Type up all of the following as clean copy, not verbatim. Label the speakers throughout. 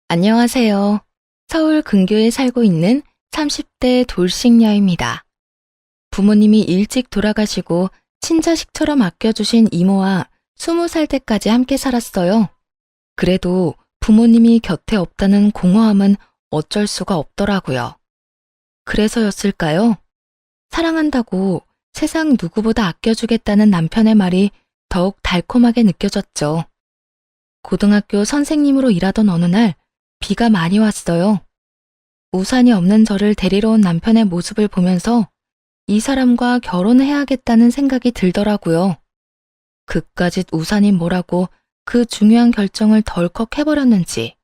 Speaker 1: 안녕하세요. 서울 근교에 살고 있는 30대 돌싱녀입니다. 부모님이 일찍 돌아가시고 친자식처럼 아껴주신 이모와 20살 때까지 함께 살았어요. 그래도 부모님이 곁에 없다는 공허함은 어쩔 수가 없더라고요. 그래서였을까요? 사랑한다고 세상 누구보다 아껴주겠다는 남편의 말이 더욱 달콤하게 느껴졌죠. 고등학교 선생님으로 일하던 어느 날 비가 많이 왔어요. 우산이 없는 저를 데리러 온 남편의 모습을 보면서 이 사람과 결혼해야겠다는 생각이 들더라고요. 그까짓 우산이 뭐라고 그 중요한 결정을 덜컥 해버렸는지.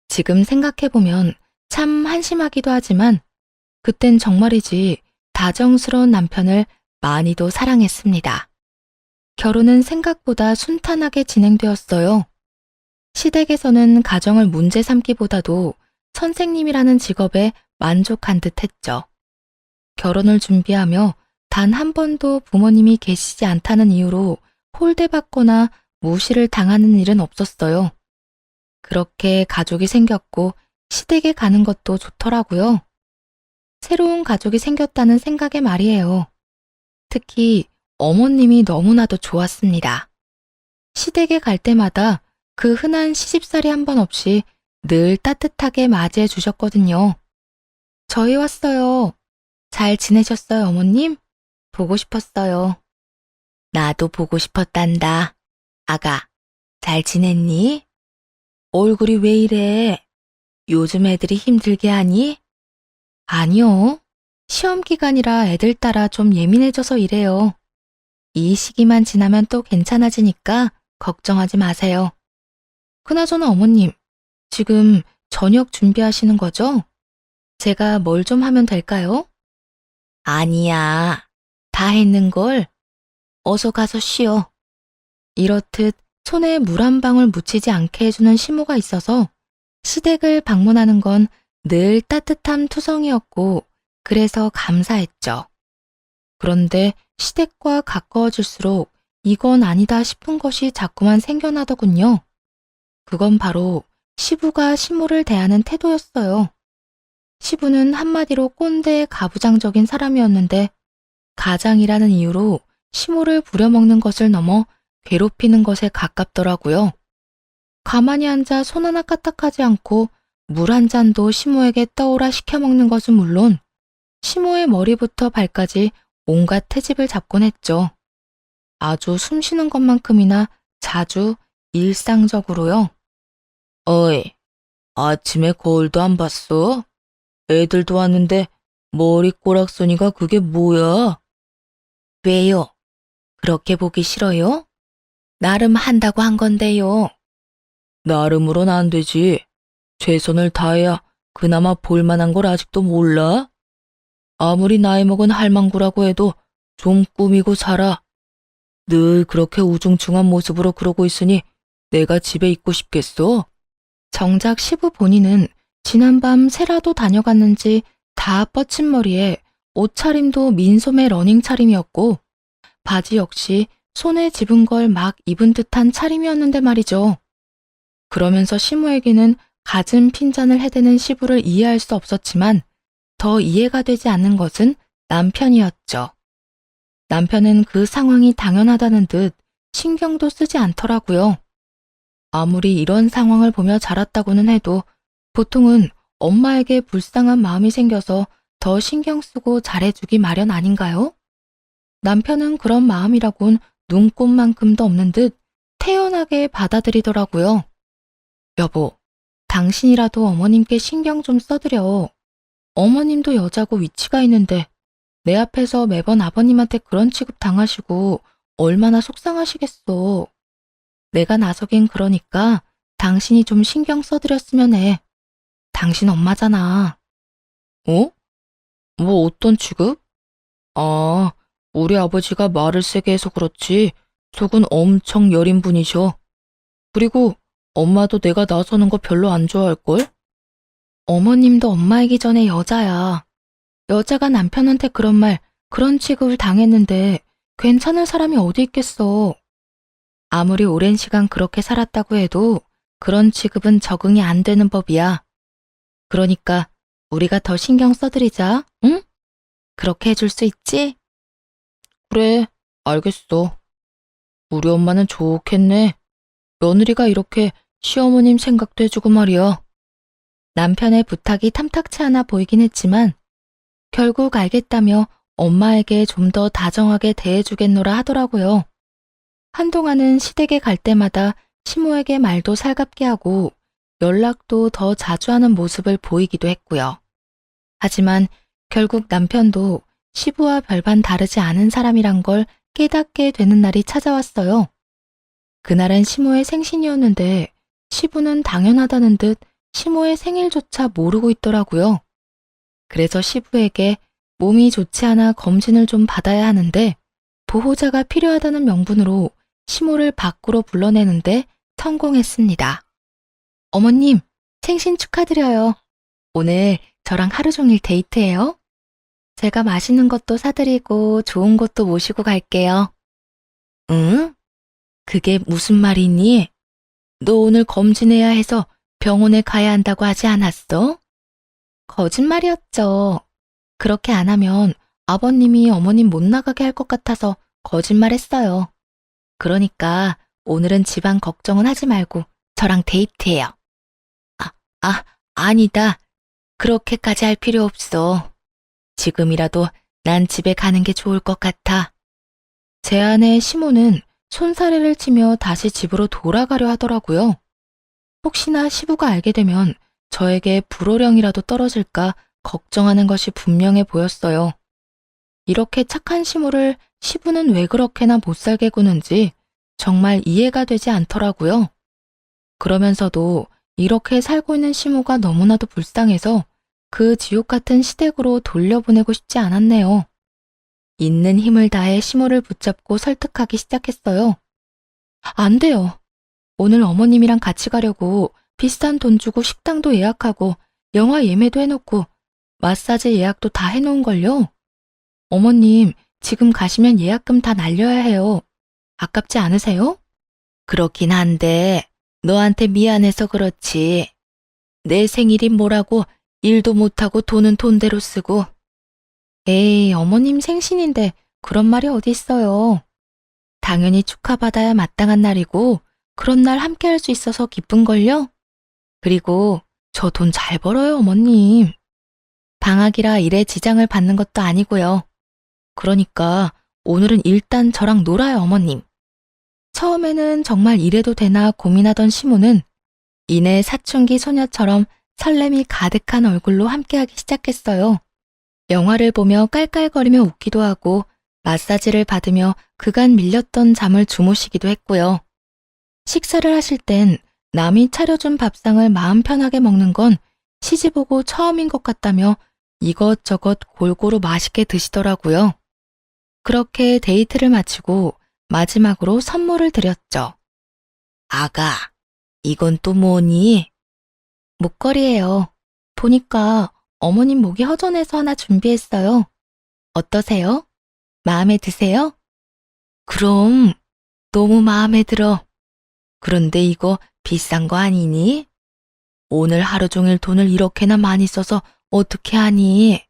Speaker 1: 지금 생각해보면 참 한심하기도 하지만 그땐 정말이지 다정스러운 남편을 많이도 사랑했습니다. 결혼은 생각보다 순탄하게 진행되었어요. 시댁에서는 가정을 문제 삼기보다도 선생님이라는 직업에 만족한 듯 했죠. 결혼을 준비하며 단 한 번도 부모님이 계시지 않다는 이유로 홀대받거나 무시를 당하는 일은 없었어요. 그렇게 가족이 생겼고 시댁에 가는 것도 좋더라고요. 새로운 가족이 생겼다는 생각에 말이에요. 특히 어머님이 너무나도 좋았습니다. 시댁에 갈 때마다 그 흔한 시집살이 한 번 없이 늘 따뜻하게 맞이해 주셨거든요. 저희 왔어요. 잘 지내셨어요, 어머님? 보고 싶었어요. 나도 보고 싶었단다. 아가, 잘 지냈니? 얼굴이 왜 이래? 요즘 애들이 힘들게 하니? 아니요. 시험 기간이라 애들 따라 좀 예민해져서 이래요. 이 시기만 지나면 또 괜찮아지니까 걱정하지 마세요. 그나저나 어머님, 지금 저녁 준비하시는 거죠? 제가 뭘 좀 하면 될까요? 아니야. 다 했는걸. 어서 가서 쉬어. 이렇듯 손에 물 한 방울 묻히지 않게 해주는 시모가 있어서 시댁을 방문하는 건 늘 따뜻함 투성이었고 그래서 감사했죠. 그런데 시댁과 가까워질수록 이건 아니다 싶은 것이 자꾸만 생겨나더군요. 그건 바로 시부가 시모를 대하는 태도였어요. 시부는 한마디로 꼰대 가부장적인 사람이었는데 가장이라는 이유로 시모를 부려먹는 것을 넘어 괴롭히는 것에 가깝더라고요. 가만히 앉아 손 하나 까딱하지 않고 물 한 잔도 시모에게 떠오라 시켜먹는 것은 물론 시모의 머리부터 발까지 온갖 태집을 잡곤 했죠. 아주 숨쉬는 것만큼이나 자주 일상적으로요. 어이, 아침에 거울도 안 봤어? 애들도 왔는데 머리 꼬락서니가 그게 뭐야? 왜요? 그렇게 보기 싫어요? 나름 한다고 한 건데요. 나름으론 안 되지. 최선을 다해야 그나마 볼만한 걸 아직도 몰라? 아무리 나이 먹은 할망구라고 해도 좀 꾸미고 살아. 늘 그렇게 우중충한 모습으로 그러고 있으니 내가 집에 있고 싶겠어? 정작 시부 본인은 지난밤 새라도 다녀갔는지 다 뻗친 머리에 옷차림도 민소매 러닝 차림이었고 바지 역시 손에 집은 걸 막 입은 듯한 차림이었는데 말이죠. 그러면서 시모에게는 갖은 핀잔을 해대는 시부를 이해할 수 없었지만 더 이해가 되지 않는 것은 남편이었죠. 남편은 그 상황이 당연하다는 듯 신경도 쓰지 않더라고요. 아무리 이런 상황을 보며 자랐다고는 해도 보통은 엄마에게 불쌍한 마음이 생겨서 더 신경 쓰고 잘해주기 마련 아닌가요? 남편은 그런 마음이라곤 눈꼽만큼도 없는 듯 태연하게 받아들이더라고요. 여보, 당신이라도 어머님께 신경 좀 써드려. 어머님도 여자고 위치가 있는데 내 앞에서 매번 아버님한테 그런 취급 당하시고 얼마나 속상하시겠어. 내가 나서긴 그러니까 당신이 좀 신경 써드렸으면 해. 당신 엄마잖아. 어? 뭐 어떤 취급? 아, 우리 아버지가 말을 세게 해서 그렇지 속은 엄청 여린 분이셔. 그리고 엄마도 내가 나서는 거 별로 안 좋아할걸? 어머님도 엄마이기 전에 여자야. 여자가 남편한테 그런 말, 그런 취급을 당했는데 괜찮을 사람이 어디 있겠어. 아무리 오랜 시간 그렇게 살았다고 해도 그런 취급은 적응이 안 되는 법이야. 그러니까 우리가 더 신경 써드리자, 응? 그렇게 해줄 수 있지? 그래, 알겠어. 우리 엄마는 좋겠네. 며느리가 이렇게 시어머님 생각도 해주고 말이야. 남편의 부탁이 탐탁치 않아 보이긴 했지만 결국 알겠다며 엄마에게 좀 더 다정하게 대해주겠노라 하더라고요. 한동안은 시댁에 갈 때마다 시모에게 말도 살갑게 하고 연락도 더 자주 하는 모습을 보이기도 했고요. 하지만 결국 남편도 시부와 별반 다르지 않은 사람이란 걸 깨닫게 되는 날이 찾아왔어요. 그날은 시모의 생신이었는데 시부는 당연하다는 듯 시모의 생일조차 모르고 있더라고요. 그래서 시부에게 몸이 좋지 않아 검진을 좀 받아야 하는데 보호자가 필요하다는 명분으로 시모를 밖으로 불러내는데 성공했습니다. 어머님, 생신 축하드려요. 오늘 저랑 하루 종일 데이트해요. 제가 맛있는 것도 사드리고 좋은 곳도 모시고 갈게요. 응? 그게 무슨 말이니? 너 오늘 검진해야 해서 병원에 가야 한다고 하지 않았어? 거짓말이었죠. 그렇게 안 하면 아버님이 어머님 못 나가게 할 것 같아서 거짓말했어요. 그러니까 오늘은 집안 걱정은 하지 말고 저랑 데이트해요. 아, 아니다. 그렇게까지 할 필요 없어. 지금이라도 난 집에 가는 게 좋을 것 같아. 제 아내 시모는 손사래를 치며 다시 집으로 돌아가려 하더라고요. 혹시나 시부가 알게 되면 저에게 불호령이라도 떨어질까 걱정하는 것이 분명해 보였어요. 이렇게 착한 시모를 시부는 왜 그렇게나 못살게 구는지 정말 이해가 되지 않더라고요. 그러면서도 이렇게 살고 있는 시모가 너무나도 불쌍해서 그 지옥 같은 시댁으로 돌려보내고 싶지 않았네요. 있는 힘을 다해 시모를 붙잡고 설득하기 시작했어요. 안 돼요. 오늘 어머님이랑 같이 가려고 비싼 돈 주고 식당도 예약하고 영화 예매도 해놓고 마사지 예약도 다 해놓은걸요. 어머님, 지금 가시면 예약금 다 날려야 해요. 아깝지 않으세요? 그렇긴 한데 너한테 미안해서 그렇지. 내 생일이 뭐라고 일도 못하고 돈은 돈대로 쓰고. 에이, 어머님 생신인데 그런 말이 어디 있어요. 당연히 축하받아야 마땅한 날이고 그런 날 함께 할 수 있어서 기쁜걸요? 그리고 저 돈 잘 벌어요, 어머님. 방학이라 일에 지장을 받는 것도 아니고요. 그러니까 오늘은 일단 저랑 놀아요, 어머님. 처음에는 정말 이래도 되나 고민하던 시모는 이내 사춘기 소녀처럼 설렘이 가득한 얼굴로 함께하기 시작했어요. 영화를 보며 깔깔거리며 웃기도 하고 마사지를 받으며 그간 밀렸던 잠을 주무시기도 했고요. 식사를 하실 땐 남이 차려준 밥상을 마음 편하게 먹는 건 시집오고 처음인 것 같다며 이것저것 골고루 맛있게 드시더라고요. 그렇게 데이트를 마치고 마지막으로 선물을 드렸죠. 아가, 이건 또 뭐니? 목걸이에요. 보니까 어머님 목이 허전해서 하나 준비했어요. 어떠세요? 마음에 드세요? 그럼 너무 마음에 들어. 그런데 이거 비싼 거 아니니? 오늘 하루 종일 돈을 이렇게나 많이 써서 어떻게 하니?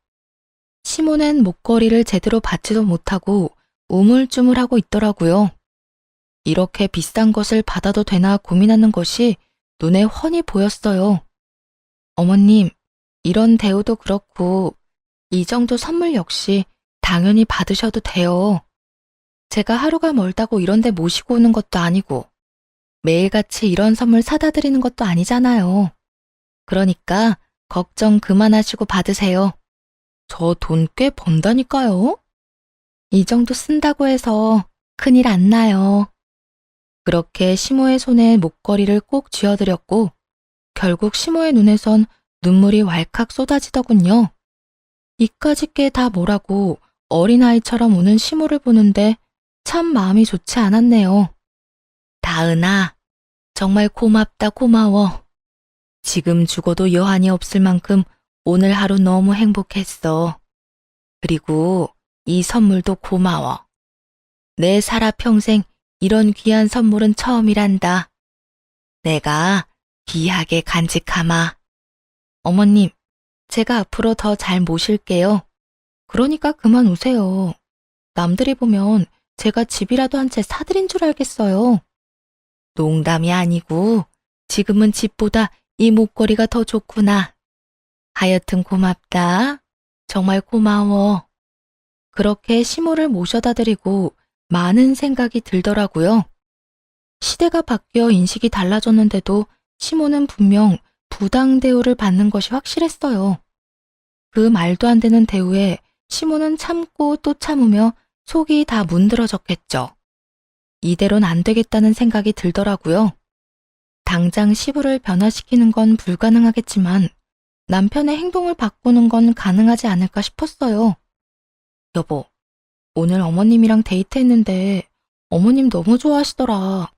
Speaker 1: 시몬은 목걸이를 제대로 받지도 못하고 우물쭈물하고 있더라고요. 이렇게 비싼 것을 받아도 되나 고민하는 것이 눈에 훤히 보였어요. 어머님, 이런 대우도 그렇고 이 정도 선물 역시 당연히 받으셔도 돼요. 제가 하루가 멀다고 이런 데 모시고 오는 것도 아니고 매일같이 이런 선물 사다 드리는 것도 아니잖아요. 그러니까 걱정 그만하시고 받으세요. 저 돈 꽤 번다니까요. 이 정도 쓴다고 해서 큰일 안 나요. 그렇게 시모의 손에 목걸이를 꼭 쥐어드렸고 결국 시모의 눈에선 눈물이 왈칵 쏟아지더군요. 이까짓 게 다 뭐라고 어린아이처럼 우는 시모를 보는데 참 마음이 좋지 않았네요. 다은아, 정말 고맙다 고마워. 지금 죽어도 여한이 없을 만큼 오늘 하루 너무 행복했어. 그리고 이 선물도 고마워. 내 살아 평생 이런 귀한 선물은 처음이란다. 내가 귀하게 간직하마. 어머님, 제가 앞으로 더 잘 모실게요. 그러니까 그만 오세요. 남들이 보면 제가 집이라도 한 채 사드린 줄 알겠어요. 농담이 아니고 지금은 집보다 이 목걸이가 더 좋구나. 하여튼 고맙다. 정말 고마워. 그렇게 시모를 모셔다 드리고 많은 생각이 들더라고요. 시대가 바뀌어 인식이 달라졌는데도 시모는 분명 부당 대우를 받는 것이 확실했어요. 그 말도 안 되는 대우에 시모는 참고 또 참으며 속이 다 문드러졌겠죠. 이대로는 안 되겠다는 생각이 들더라고요. 당장 시부를 변화시키는 건 불가능하겠지만 남편의 행동을 바꾸는 건 가능하지 않을까 싶었어요. 여보, 오늘 어머님이랑 데이트했는데 어머님 너무 좋아하시더라.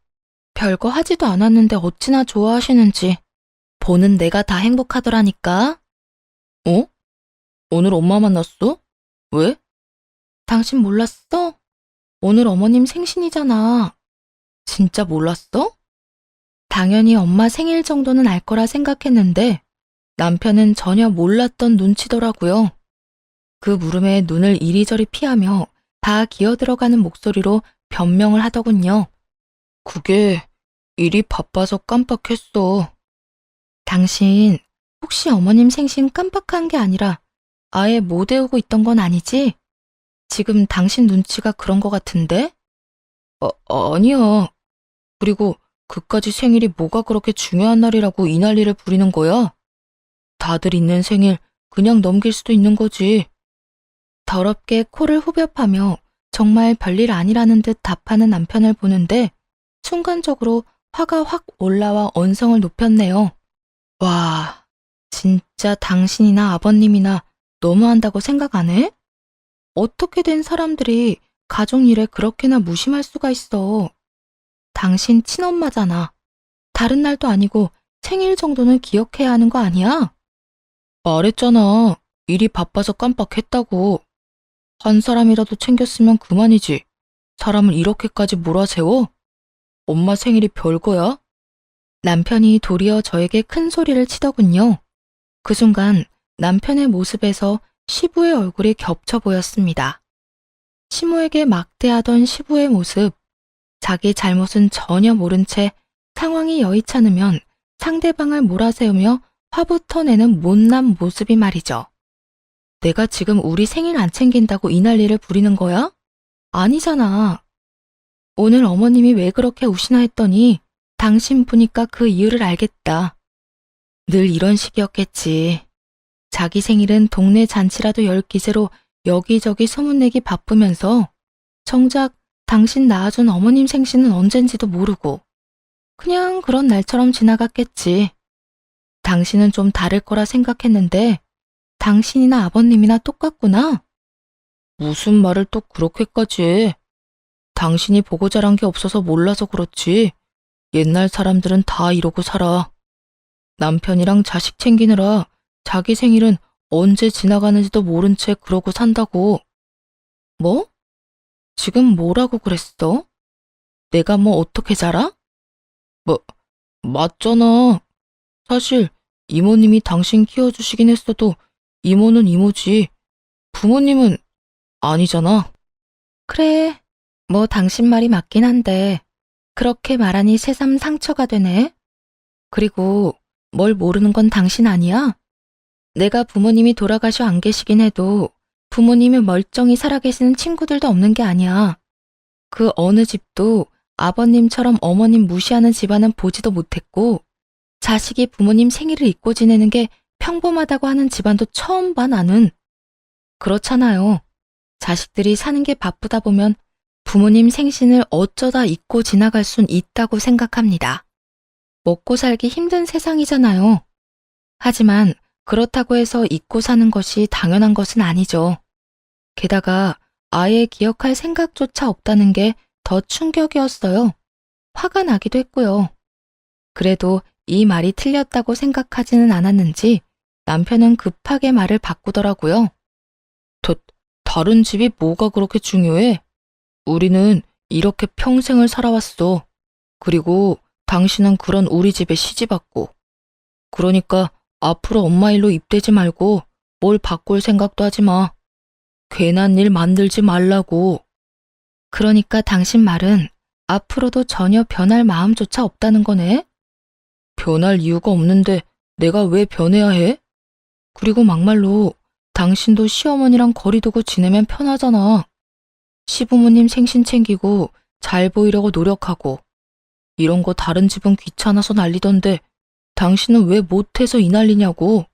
Speaker 1: 별거 하지도 않았는데 어찌나 좋아하시는지. 보는 내가 다 행복하더라니까. 어? 오늘 엄마 만났어? 왜? 당신 몰랐어? 오늘 어머님 생신이잖아. 진짜 몰랐어? 당연히 엄마 생일 정도는 알 거라 생각했는데 남편은 전혀 몰랐던 눈치더라고요. 그 물음에 눈을 이리저리 피하며 다 기어들어가는 목소리로 변명을 하더군요. 그게 일이 바빠서 깜빡했어. 당신 혹시 어머님 생신 깜빡한 게 아니라 아예 못 외우고 있던 건 아니지? 지금 당신 눈치가 그런 거 같은데? 아니야. 그리고 그까지 생일이 뭐가 그렇게 중요한 날이라고 이 난리를 부리는 거야? 다들 있는 생일 그냥 넘길 수도 있는 거지. 더럽게 코를 후벼파며 정말 별일 아니라는 듯 답하는 남편을 보는데 순간적으로 화가 확 올라와 언성을 높였네요. 와, 진짜 당신이나 아버님이나 너무한다고 생각 안 해? 어떻게 된 사람들이 가족 일에 그렇게나 무심할 수가 있어. 당신 친엄마잖아. 다른 날도 아니고 생일 정도는 기억해야 하는 거 아니야? 말했잖아. 일이 바빠서 깜빡했다고. 한 사람이라도 챙겼으면 그만이지. 사람을 이렇게까지 몰아세워? 엄마 생일이 별거야? 남편이 도리어 저에게 큰 소리를 치더군요. 그 순간 남편의 모습에서 시부의 얼굴이 겹쳐 보였습니다. 시모에게 막대하던 시부의 모습, 자기 잘못은 전혀 모른 채 상황이 여의찮으면 상대방을 몰아세우며 화부터 내는 못난 모습이 말이죠. 내가 지금 우리 생일 안 챙긴다고 이 난리를 부리는 거야? 아니잖아. 오늘 어머님이 왜 그렇게 우시나 했더니 당신 보니까 그 이유를 알겠다. 늘 이런 식이었겠지. 자기 생일은 동네 잔치라도 열 기세로 여기저기 소문내기 바쁘면서 정작 당신 낳아준 어머님 생신은 언젠지도 모르고 그냥 그런 날처럼 지나갔겠지. 당신은 좀 다를 거라 생각했는데 당신이나 아버님이나 똑같구나. 무슨 말을 또 그렇게까지 해. 당신이 보고 자란 게 없어서 몰라서 그렇지. 옛날 사람들은 다 이러고 살아. 남편이랑 자식 챙기느라 자기 생일은 언제 지나가는지도 모른 채 그러고 산다고. 뭐? 지금 뭐라고 그랬어? 내가 뭐 어떻게 자라? 뭐, 맞잖아. 사실 이모님이 당신 키워주시긴 했어도 이모는 이모지. 부모님은 아니잖아. 그래, 뭐 당신 말이 맞긴 한데 그렇게 말하니 새삼 상처가 되네. 그리고 뭘 모르는 건 당신 아니야? 내가 부모님이 돌아가셔 안 계시긴 해도 부모님이 멀쩡히 살아계시는 친구들도 없는 게 아니야. 그 어느 집도 아버님처럼 어머님 무시하는 집안은 보지도 못했고 자식이 부모님 생일을 잊고 지내는 게 평범하다고 하는 집안도 처음 봐 나는. 그렇잖아요. 자식들이 사는 게 바쁘다 보면 부모님 생신을 어쩌다 잊고 지나갈 순 있다고 생각합니다. 먹고 살기 힘든 세상이잖아요. 하지만 그렇다고 해서 잊고 사는 것이 당연한 것은 아니죠. 게다가 아예 기억할 생각조차 없다는 게 더 충격이었어요. 화가 나기도 했고요. 그래도 이 말이 틀렸다고 생각하지는 않았는지 남편은 급하게 말을 바꾸더라고요. 다른 집이 뭐가 그렇게 중요해? 우리는 이렇게 평생을 살아왔어. 그리고 당신은 그런 우리 집에 시집 왔고 그러니까 앞으로 엄마 일로 입대지 말고 뭘 바꿀 생각도 하지 마. 괜한 일 만들지 말라고. 그러니까 당신 말은 앞으로도 전혀 변할 마음조차 없다는 거네? 변할 이유가 없는데 내가 왜 변해야 해? 그리고 막말로 당신도 시어머니랑 거리 두고 지내면 편하잖아. 시부모님 생신 챙기고 잘 보이려고 노력하고 이런 거 다른 집은 귀찮아서 난리던데 당신은 왜 못해서 이 난리냐고.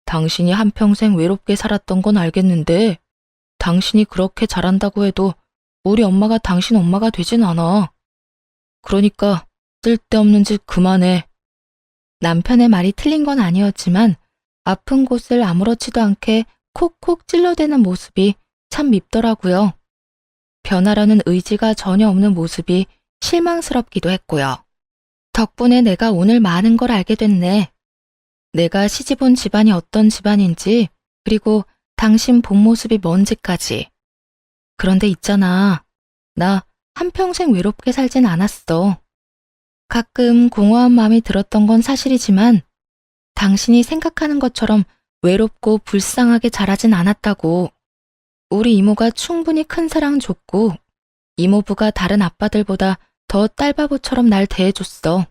Speaker 1: 당신이 한평생 외롭게 살았던 건 알겠는데 당신이 그렇게 잘한다고 해도 우리 엄마가 당신 엄마가 되진 않아. 그러니까 쓸데없는 짓 그만해. 남편의 말이 틀린 건 아니었지만 아픈 곳을 아무렇지도 않게 콕콕 찔러대는 모습이 참 밉더라고요. 변하려는 의지가 전혀 없는 모습이 실망스럽기도 했고요. 덕분에 내가 오늘 많은 걸 알게 됐네. 내가 시집온 집안이 어떤 집안인지, 그리고 당신 본 모습이 뭔지까지. 그런데 있잖아. 나 한평생 외롭게 살진 않았어. 가끔 공허한 마음이 들었던 건 사실이지만 당신이 생각하는 것처럼 외롭고 불쌍하게 자라진 않았다고. 우리 이모가 충분히 큰 사랑 줬고 이모부가 다른 아빠들보다 더 딸바보처럼 날 대해줬어.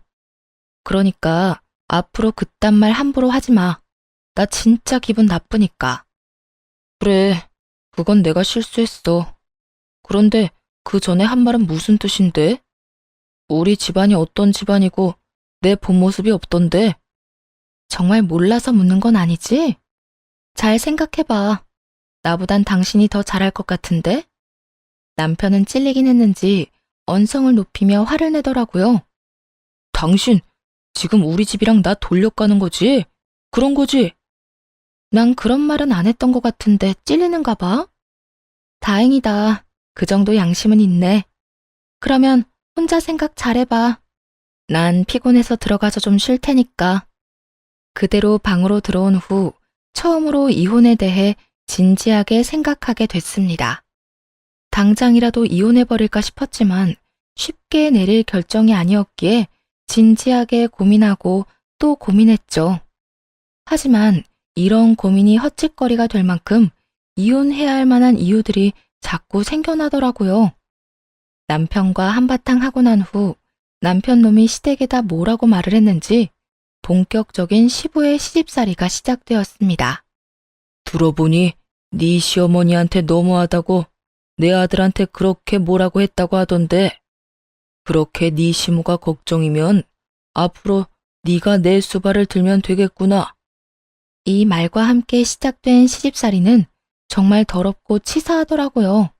Speaker 1: 그러니까 앞으로 그딴 말 함부로 하지 마. 나 진짜 기분 나쁘니까. 그래, 그건 내가 실수했어. 그런데 그 전에 한 말은 무슨 뜻인데? 우리 집안이 어떤 집안이고 내 본 모습이 없던데? 정말 몰라서 묻는 건 아니지? 잘 생각해봐. 나보단 당신이 더 잘할 것 같은데? 남편은 찔리긴 했는지 언성을 높이며 화를 내더라고요. 당신, 지금 우리 집이랑 나 돌려가는 거지? 그런 거지? 난 그런 말은 안 했던 것 같은데 찔리는가 봐? 다행이다. 그 정도 양심은 있네. 그러면 혼자 생각 잘해봐. 난 피곤해서 들어가서 좀 쉴 테니까. 그대로 방으로 들어온 후 처음으로 이혼에 대해 진지하게 생각하게 됐습니다. 당장이라도 이혼해버릴까 싶었지만 쉽게 내릴 결정이 아니었기에 진지하게 고민하고 또 고민했죠. 하지만 이런 고민이 헛짓거리가 될 만큼 이혼해야 할 만한 이유들이 자꾸 생겨나더라고요. 남편과 한바탕 하고 난 후 남편 놈이 시댁에다 뭐라고 말을 했는지 본격적인 시부의 시집살이가 시작되었습니다. 들어보니 네 시어머니한테 너무하다고 내 아들한테 그렇게 뭐라고 했다고 하던데, 그렇게 네 시모가 걱정이면 앞으로 네가 내 수발을 들면 되겠구나. 이 말과 함께 시작된 시집살이는 정말 더럽고 치사하더라고요.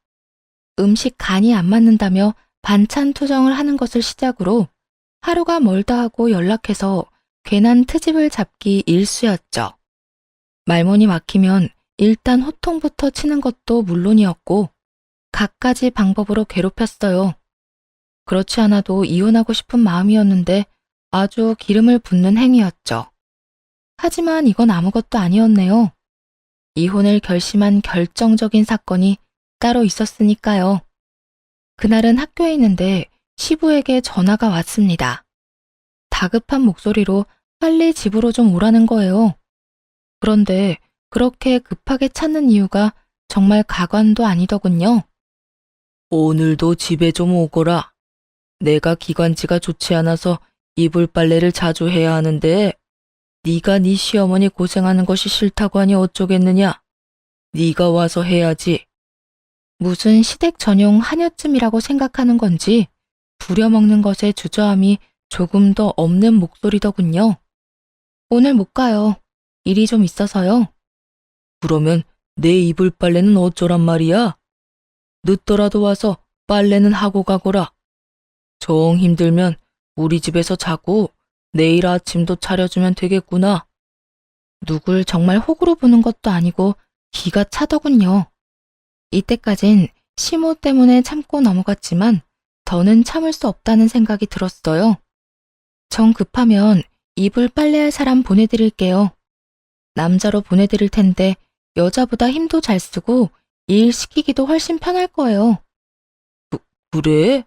Speaker 1: 음식 간이 안 맞는다며 반찬 투정을 하는 것을 시작으로 하루가 멀다 하고 연락해서 괜한 트집을 잡기 일쑤였죠. 말문이 막히면 일단 호통부터 치는 것도 물론이었고 갖가지 방법으로 괴롭혔어요. 그렇지 않아도 이혼하고 싶은 마음이었는데 아주 기름을 붓는 행위였죠. 하지만 이건 아무것도 아니었네요. 이혼을 결심한 결정적인 사건이 따로 있었으니까요. 그날은 학교에 있는데 시부에게 전화가 왔습니다. 다급한 목소리로 빨리 집으로 좀 오라는 거예요. 그런데 그렇게 급하게 찾는 이유가 정말 가관도 아니더군요. 오늘도 집에 좀 오거라. 내가 기관지가 좋지 않아서 이불 빨래를 자주 해야 하는데 네가 네 시어머니 고생하는 것이 싫다고 하니 어쩌겠느냐. 네가 와서 해야지. 무슨 시댁 전용 한여쯤이라고 생각하는 건지 부려먹는 것에 주저함이 조금 더 없는 목소리더군요. 오늘 못 가요. 일이 좀 있어서요. 그러면 내 이불 빨래는 어쩌란 말이야? 늦더라도 와서 빨래는 하고 가거라. 정 힘들면 우리 집에서 자고 내일 아침도 차려주면 되겠구나. 누굴 정말 호구로 보는 것도 아니고 기가 차더군요. 이때까진 시모 때문에 참고 넘어갔지만 더는 참을 수 없다는 생각이 들었어요. 정 급하면 이불 빨래할 사람 보내드릴게요. 남자로 보내드릴 텐데 여자보다 힘도 잘 쓰고 일 시키기도 훨씬 편할 거예요. 그래?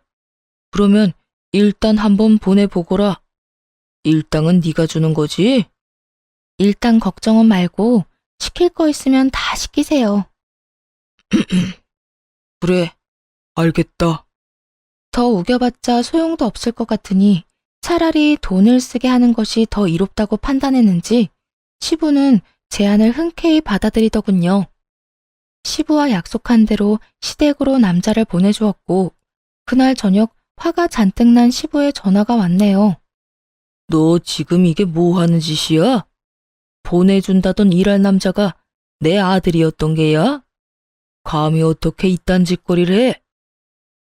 Speaker 1: 그러면 일단 한번 보내보거라.
Speaker 2: 일당은 네가 주는 거지?
Speaker 1: 일단 걱정은 말고 시킬 거 있으면 다 시키세요.
Speaker 2: 그래, 알겠다.
Speaker 1: 더 우겨봤자 소용도 없을 것 같으니 차라리 돈을 쓰게 하는 것이 더 이롭다고 판단했는지 시부는 제안을 흔쾌히 받아들이더군요. 시부와 약속한 대로 시댁으로 남자를 보내주었고 그날 저녁 화가 잔뜩 난 시부의 전화가 왔네요.
Speaker 2: 너 지금 이게 뭐 하는 짓이야? 보내준다던 일할 남자가 내 아들이었던 게야? 감히 어떻게 이딴 짓거리를 해?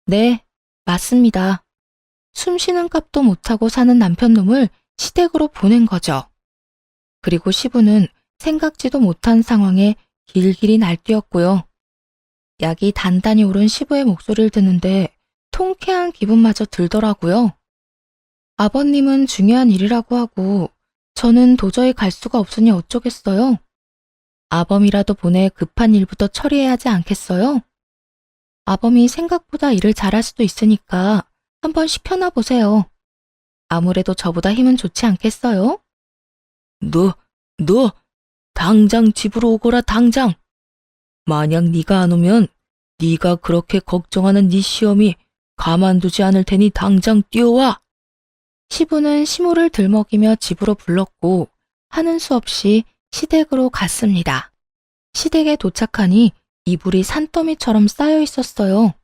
Speaker 1: 네, 맞습니다. 숨 쉬는 값도 못하고 사는 남편놈을 시댁으로 보낸 거죠. 그리고 시부는 생각지도 못한 상황에 길길이 날뛰었고요. 약이 단단히 오른 시부의 목소리를 듣는데 통쾌한 기분마저 들더라고요. 아버님은 중요한 일이라고 하고 저는 도저히 갈 수가 없으니 어쩌겠어요. 아범이라도 보내 급한 일부터 처리해야 하지 않겠어요? 아범이 생각보다 일을 잘할 수도 있으니까 한번 시켜나 보세요. 아무래도 저보다 힘은 좋지 않겠어요?
Speaker 2: 너 당장 집으로 오거라 당장. 만약 네가 안 오면 네가 그렇게 걱정하는 네 시엄이 가만두지 않을 테니 당장 뛰어와.
Speaker 1: 시부는 시모를 들먹이며 집으로 불렀고 하는 수 없이 시댁으로 갔습니다. 시댁에 도착하니 이불이 산더미처럼 쌓여 있었어요.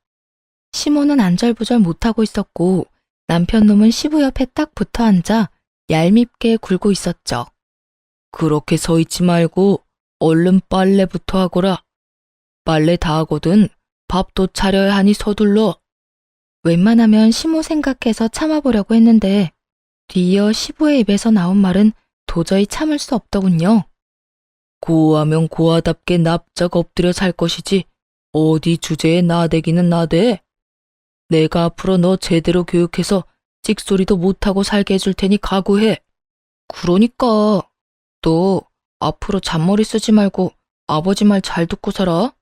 Speaker 1: 시모는 안절부절 못하고 있었고 남편놈은 시부 옆에 딱 붙어 앉아 얄밉게 굴고 있었죠.
Speaker 2: 그렇게 서 있지 말고 얼른 빨래부터 하거라. 빨래 다 하거든 밥도 차려야 하니 서둘러.
Speaker 1: 웬만하면 시모 생각해서 참아보려고 했는데 뒤이어 시부의 입에서 나온 말은 도저히 참을 수 없더군요.
Speaker 2: 고하면 고하답게 납작 엎드려 살 것이지 어디 주제에 나대기는 나대. 내가 앞으로 너 제대로 교육해서 찍소리도 못하고 살게 해줄 테니 각오해.
Speaker 1: 그러니까 너 앞으로 잔머리 쓰지 말고 아버지 말 잘 듣고 살아.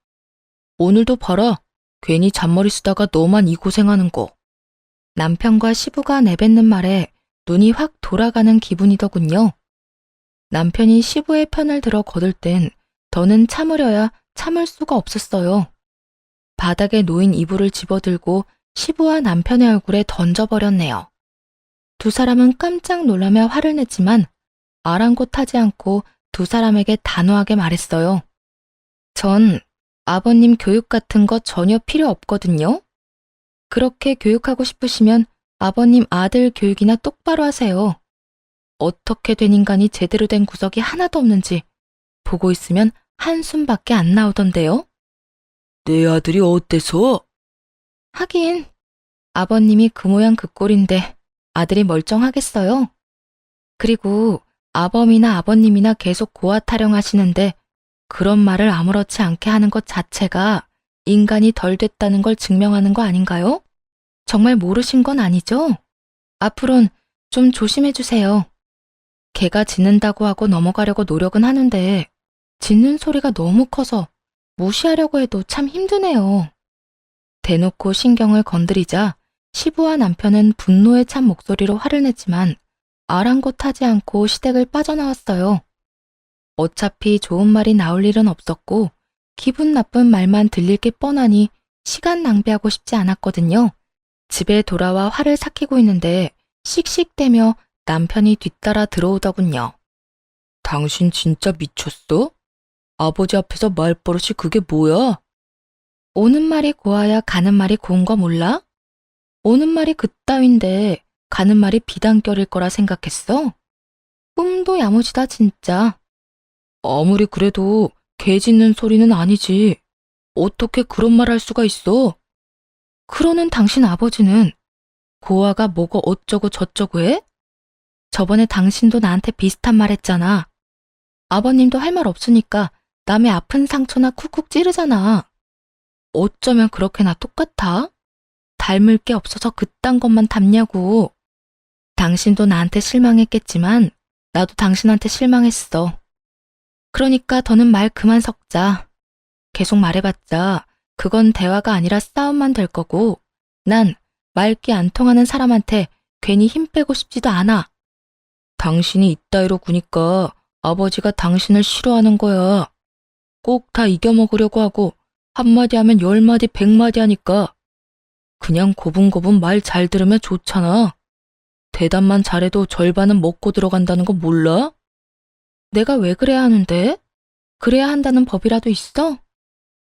Speaker 1: 오늘도 봐라. 괜히 잔머리 쓰다가 너만 이 고생하는 거. 남편과 시부가 내뱉는 말에 눈이 확 돌아가는 기분이더군요. 남편이 시부의 편을 들어 거들 땐 더는 참으려야 참을 수가 없었어요. 바닥에 놓인 이불을 집어들고 시부와 남편의 얼굴에 던져버렸네요. 두 사람은 깜짝 놀라며 화를 냈지만 아랑곳하지 않고 두 사람에게 단호하게 말했어요. 전 아버님 교육 같은 거 전혀 필요 없거든요. 그렇게 교육하고 싶으시면 아버님 아들 교육이나 똑바로 하세요. 어떻게 된 인간이 제대로 된 구석이 하나도 없는지 보고 있으면 한숨밖에 안 나오던데요.
Speaker 2: 내 아들이 어때서?
Speaker 1: 하긴 아버님이 그 모양 그 꼴인데 아들이 멀쩡하겠어요. 그리고 아범이나 아버님이나 계속 고아 타령하시는데 그런 말을 아무렇지 않게 하는 것 자체가 인간이 덜 됐다는 걸 증명하는 거 아닌가요? 정말 모르신 건 아니죠? 앞으론 좀 조심해 주세요. 개가 짖는다고 하고 넘어가려고 노력은 하는데 짖는 소리가 너무 커서 무시하려고 해도 참 힘드네요. 대놓고 신경을 건드리자 시부와 남편은 분노에 찬 목소리로 화를 냈지만 아랑곳하지 않고 시댁을 빠져나왔어요. 어차피 좋은 말이 나올 일은 없었고 기분 나쁜 말만 들릴 게 뻔하니 시간 낭비하고 싶지 않았거든요. 집에 돌아와 화를 삭히고 있는데 씩씩대며 남편이 뒤따라 들어오더군요.
Speaker 2: 당신 진짜 미쳤어? 아버지 앞에서 말버릇이 그게 뭐야?
Speaker 1: 오는 말이 고와야 가는 말이 고운 거 몰라? 오는 말이 그따윈데 가는 말이 비단결일 거라 생각했어? 꿈도 야무지다 진짜.
Speaker 2: 아무리 그래도 개 짖는 소리는 아니지. 어떻게 그런 말 할 수가 있어?
Speaker 1: 그러는 당신 아버지는 고아가 뭐고 어쩌고 저쩌고 해? 저번에 당신도 나한테 비슷한 말 했잖아. 아버님도 할 말 없으니까 남의 아픈 상처나 쿡쿡 찌르잖아. 어쩌면 그렇게나 똑같아? 닮을 게 없어서 그딴 것만 닮냐고. 당신도 나한테 실망했겠지만 나도 당신한테 실망했어. 그러니까 더는 말 그만 섞자. 계속 말해봤자 그건 대화가 아니라 싸움만 될 거고 난 말귀 안 통하는 사람한테 괜히 힘 빼고 싶지도 않아.
Speaker 2: 당신이 이따위로 구니까 아버지가 당신을 싫어하는 거야. 꼭 다 이겨먹으려고 하고 한마디 하면 10마디 100마디 하니까 그냥 고분고분 말 잘 들으면 좋잖아. 대답만 잘해도 절반은 먹고 들어간다는 거 몰라?
Speaker 1: 내가 왜 그래야 하는데? 그래야 한다는 법이라도 있어?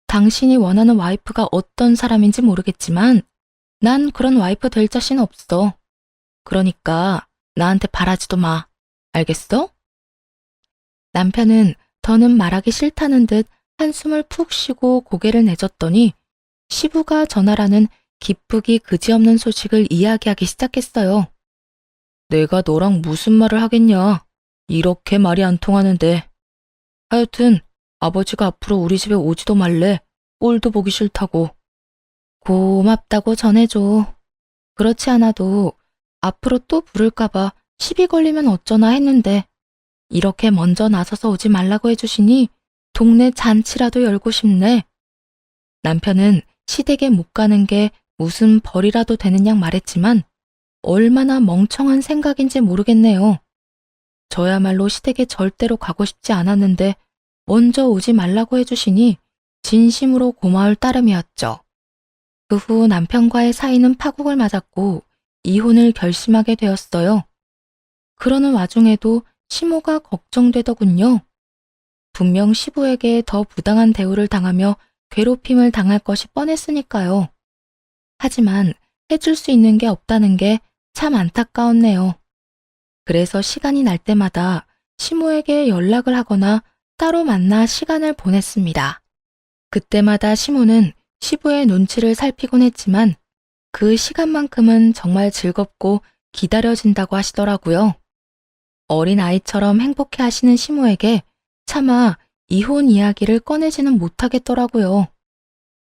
Speaker 1: 당신이 원하는 와이프가 어떤 사람인지 모르겠지만 난 그런 와이프 될 자신 없어. 그러니까 나한테 바라지도 마. 알겠어? 남편은 더는 말하기 싫다는 듯 한숨을 푹 쉬고 고개를 내젓더니 시부가 전화라는 기쁘기 그지없는 소식을 이야기하기 시작했어요.
Speaker 2: 내가 너랑 무슨 말을 하겠냐. 이렇게 말이 안 통하는데. 하여튼 아버지가 앞으로 우리 집에 오지도 말래. 꼴도 보기 싫다고.
Speaker 1: 고맙다고 전해줘. 그렇지 않아도 앞으로 또 부를까봐 시비 걸리면 어쩌나 했는데 이렇게 먼저 나서서 오지 말라고 해주시니 동네 잔치라도 열고 싶네. 남편은 시댁에 못 가는 게 무슨 벌이라도 되는 양 말했지만 얼마나 멍청한 생각인지 모르겠네요. 저야말로 시댁에 절대로 가고 싶지 않았는데 먼저 오지 말라고 해주시니 진심으로 고마울 따름이었죠. 그 후 남편과의 사이는 파국을 맞았고 이혼을 결심하게 되었어요. 그러는 와중에도 시모가 걱정되더군요. 분명 시부에게 더 부당한 대우를 당하며 괴롭힘을 당할 것이 뻔했으니까요. 하지만 해줄 수 있는 게 없다는 게 참 안타까웠네요. 그래서 시간이 날 때마다 시모에게 연락을 하거나 따로 만나 시간을 보냈습니다. 그때마다 시모는 시부의 눈치를 살피곤 했지만 그 시간만큼은 정말 즐겁고 기다려진다고 하시더라고요. 어린 아이처럼 행복해 하시는 시모에게 차마 이혼 이야기를 꺼내지는 못하겠더라고요.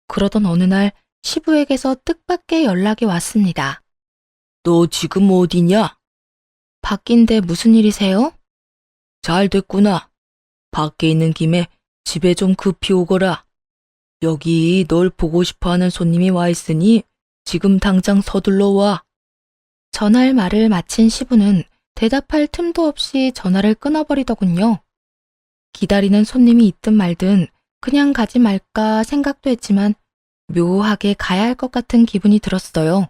Speaker 1: 그러던 어느 날 시부에게서 뜻밖의 연락이 왔습니다.
Speaker 2: 너 지금 어디냐?
Speaker 1: 바뀐데 무슨 일이세요?
Speaker 2: 잘 됐구나. 밖에 있는 김에 집에 좀 급히 오거라. 여기 널 보고 싶어하는 손님이 와 있으니 지금 당장 서둘러 와.
Speaker 1: 전화할 말을 마친 시부는 대답할 틈도 없이 전화를 끊어버리더군요. 기다리는 손님이 있든 말든 그냥 가지 말까 생각도 했지만 묘하게 가야 할 것 같은 기분이 들었어요.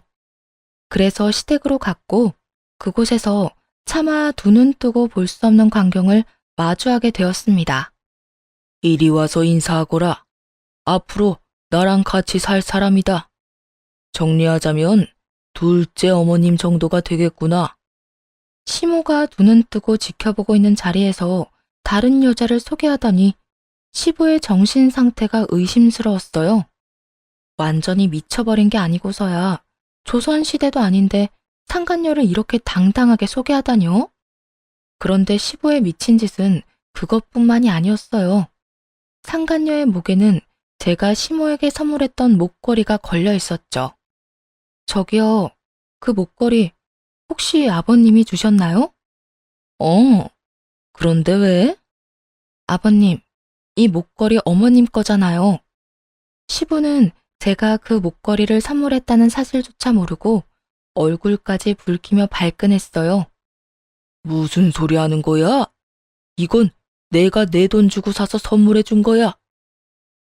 Speaker 1: 그래서 시댁으로 갔고 그곳에서 차마 두 눈 뜨고 볼 수 없는 광경을 마주하게 되었습니다.
Speaker 2: 이리 와서 인사하거라. 앞으로 나랑 같이 살 사람이다. 정리하자면 둘째 어머님 정도가 되겠구나.
Speaker 1: 시모가 두 눈 뜨고 지켜보고 있는 자리에서 다른 여자를 소개하더니 시부의 정신 상태가 의심스러웠어요. 완전히 미쳐버린 게 아니고서야 조선시대도 아닌데 상간녀를 이렇게 당당하게 소개하다뇨? 그런데 시부의 미친 짓은 그것뿐만이 아니었어요. 상간녀의 목에는 제가 시모에게 선물했던 목걸이가 걸려 있었죠. 저기요, 그 목걸이 혹시 아버님이 주셨나요?
Speaker 2: 그런데 왜?
Speaker 1: 아버님, 이 목걸이 어머님 거잖아요. 시부는 제가 그 목걸이를 선물했다는 사실조차 모르고 얼굴까지 붉히며 발끈했어요.
Speaker 2: 무슨 소리 하는 거야? 이건 내가 내 돈 주고 사서 선물해 준 거야.